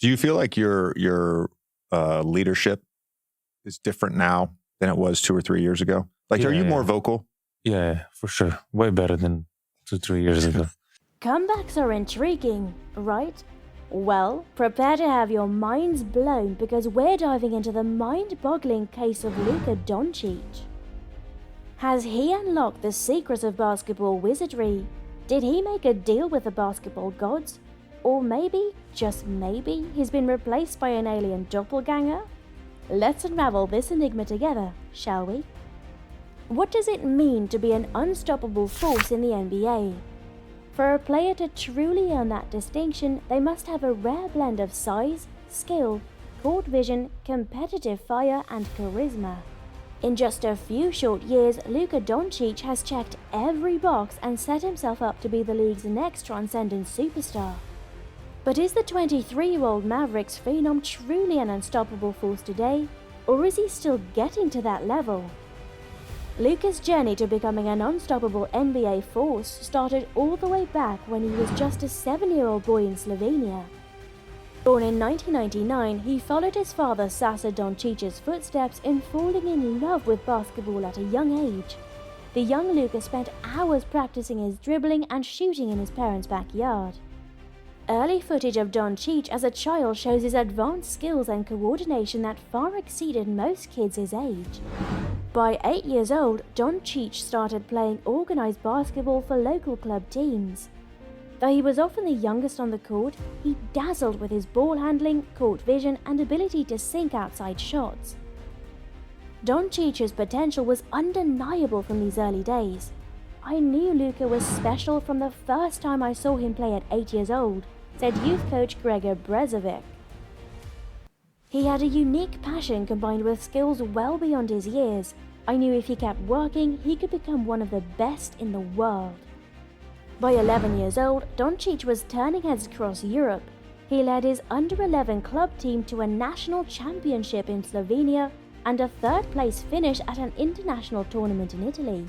Do you feel like your leadership is different now than it was 2 or 3 years ago? Like, are you more vocal? Yeah, for sure. Way better than 2-3 years ago. Comebacks are intriguing, right? Well, prepare to have your minds blown because we're diving into the mind-boggling case of Luka Doncic. Has he unlocked the secrets of basketball wizardry? Did he make a deal with the basketball gods? Or maybe, just maybe, he's been replaced by an alien doppelganger? Let's unravel this enigma together, shall we? What does it mean to be an unstoppable force in the NBA? For a player to truly earn that distinction, they must have a rare blend of size, skill, court vision, competitive fire, and charisma. In just a few short years, Luka Doncic has checked every box and set himself up to be the league's next transcendent superstar. But is the 23-year-old Mavericks phenom truly an unstoppable force today, or is he still getting to that level? Luka's journey to becoming an unstoppable NBA force started all the way back when he was just a 7-year-old boy in Slovenia. Born in 1999, he followed his father Sasa Doncic's footsteps in falling in love with basketball at a young age. The young Luka spent hours practicing his dribbling and shooting in his parents' backyard. Early footage of Doncic as a child shows his advanced skills and coordination that far exceeded most kids his age. By 8 years old, Doncic started playing organized basketball for local club teams. Though he was often the youngest on the court, he dazzled with his ball handling, court vision, and ability to sink outside shots. Doncic's potential was undeniable from these early days. I knew Luka was special from the first time I saw him play at 8 years old, said youth coach Gregor Brezovic. He had a unique passion combined with skills well beyond his years. I knew if he kept working, he could become one of the best in the world. By 11 years old, Doncic was turning heads across Europe. He led his under-11 club team to a national championship in Slovenia and a third-place finish at an international tournament in Italy.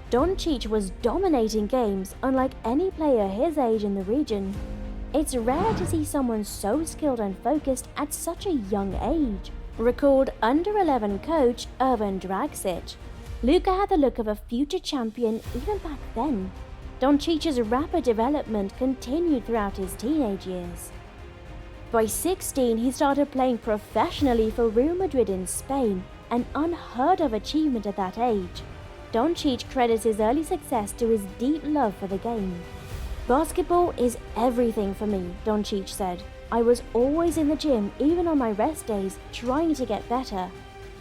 Doncic was dominating games unlike any player his age in the region. It's rare to see someone so skilled and focused at such a young age, recalled under-11 coach Ervan Dragic. Luka had the look of a future champion even back then. Doncic's rapid development continued throughout his teenage years. By 16, he started playing professionally for Real Madrid in Spain, an unheard of achievement at that age. Doncic credits his early success to his deep love for the game. "Basketball is everything for me," Doncic said. "I was always in the gym, even on my rest days, trying to get better."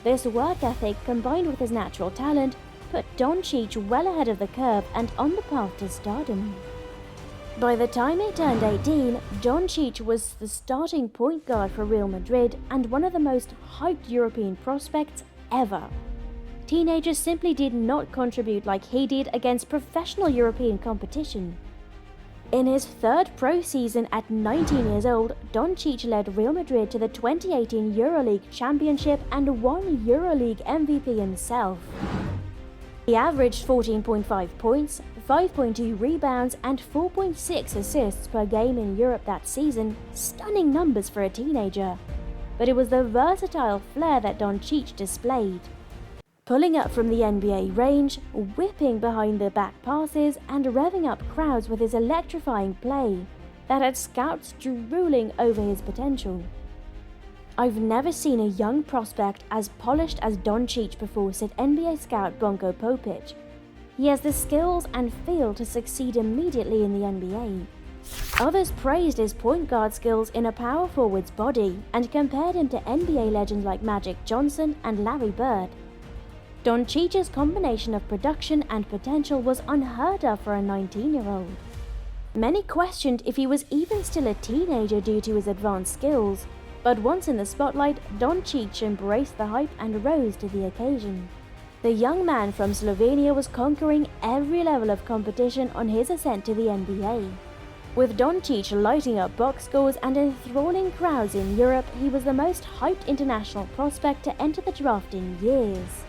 This work ethic, combined with his natural talent, put Doncic well ahead of the curve and on the path to stardom. By the time he turned 18, Doncic was the starting point guard for Real Madrid and one of the most hyped European prospects ever. Teenagers simply did not contribute like he did against professional European competition. In his third pro season at 19 years old, Doncic led Real Madrid to the 2018 EuroLeague Championship and won EuroLeague MVP himself. He averaged 14.5 points, 5.2 rebounds, and 4.6 assists per game in Europe that season, stunning numbers for a teenager. But it was the versatile flair that Doncic displayed. Pulling up from the NBA range, whipping behind the back passes, and revving up crowds with his electrifying play that had scouts drooling over his potential. "I've never seen a young prospect as polished as Doncic before," said NBA scout Bonko Popic. "He has the skills and feel to succeed immediately in the NBA." Others praised his point guard skills in a power forward's body and compared him to NBA legends like Magic Johnson and Larry Bird. Doncic's combination of production and potential was unheard of for a 19-year-old. Many questioned if he was even still a teenager due to his advanced skills, but once in the spotlight, Doncic embraced the hype and rose to the occasion. The young man from Slovenia was conquering every level of competition on his ascent to the NBA. With Doncic lighting up box scores and enthralling crowds in Europe, he was the most hyped international prospect to enter the draft in years.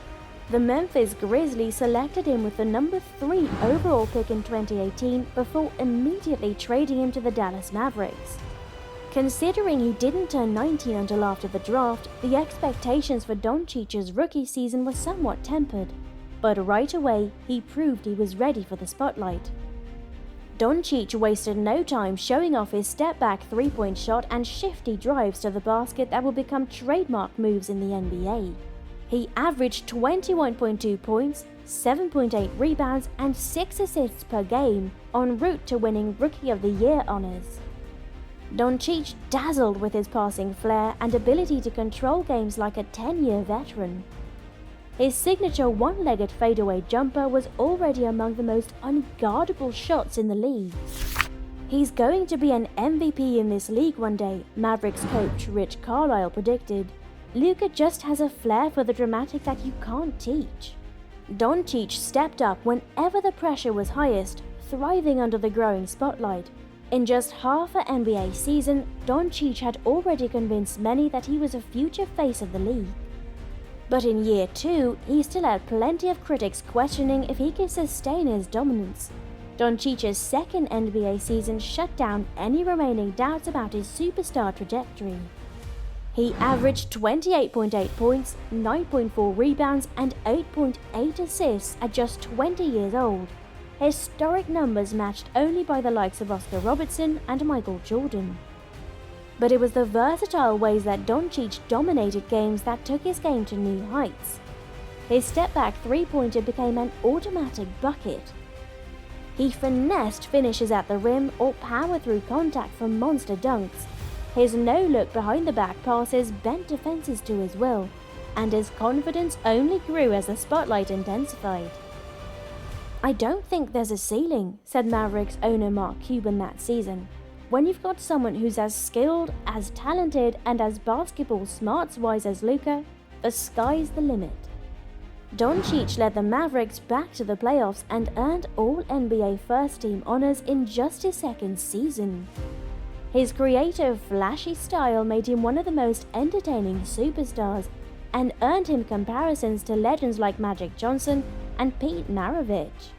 The Memphis Grizzlies selected him with the number 3 overall pick in 2018 before immediately trading him to the Dallas Mavericks. Considering he didn't turn 19 until after the draft, the expectations for Doncic's rookie season were somewhat tempered, but right away he proved he was ready for the spotlight. Doncic wasted no time showing off his step-back three-point shot and shifty drives to the basket that will become trademark moves in the NBA. He averaged 21.2 points, 7.8 rebounds, and 6 assists per game, en route to winning Rookie of the Year honors. Doncic dazzled with his passing flair and ability to control games like a 10-year veteran. His signature one-legged fadeaway jumper was already among the most unguardable shots in the league. He's going to be an MVP in this league one day, Mavericks coach Rich Carlisle predicted. Luka just has a flair for the dramatic that you can't teach. Doncic stepped up whenever the pressure was highest, thriving under the growing spotlight. In just half an NBA season, Doncic had already convinced many that he was a future face of the league. But in year 2, he still had plenty of critics questioning if he could sustain his dominance. Doncic's second NBA season shut down any remaining doubts about his superstar trajectory. He averaged 28.8 points, 9.4 rebounds, and 8.8 assists at just 20 years old. Historic numbers matched only by the likes of Oscar Robertson and Michael Jordan. But it was the versatile ways that Doncic dominated games that took his game to new heights. His step-back three-pointer became an automatic bucket. He finessed finishes at the rim or powered through contact for monster dunks. His no-look behind-the-back passes bent defenses to his will, and his confidence only grew as the spotlight intensified. "I don't think there's a ceiling," said Mavericks owner Mark Cuban that season. "When you've got someone who's as skilled, as talented, and as basketball smarts-wise as Luka, the sky's the limit." Doncic led the Mavericks back to the playoffs and earned All-NBA first-team honors in just his second season. His creative, flashy style made him one of the most entertaining superstars and earned him comparisons to legends like Magic Johnson and Pete Maravich.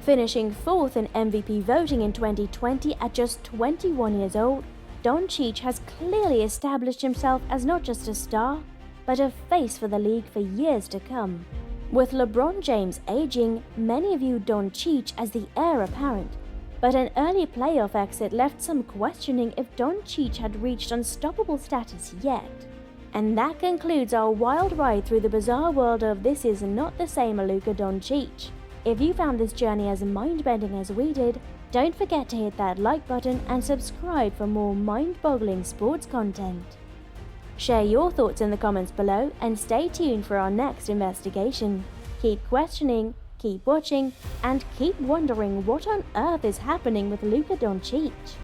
Finishing 4th in MVP voting in 2020 at just 21 years old, Doncic has clearly established himself as not just a star, but a face for the league for years to come. With LeBron James aging, many view Doncic as the heir apparent, but an early playoff exit left some questioning if Doncic had reached unstoppable status yet. And that concludes our wild ride through the bizarre world of This Is Not the Same Luka Doncic. If you found this journey as mind-bending as we did, don't forget to hit that like button and subscribe for more mind-boggling sports content. Share your thoughts in the comments below and stay tuned for our next investigation. Keep questioning, keep watching, and keep wondering what on earth is happening with Luka Doncic.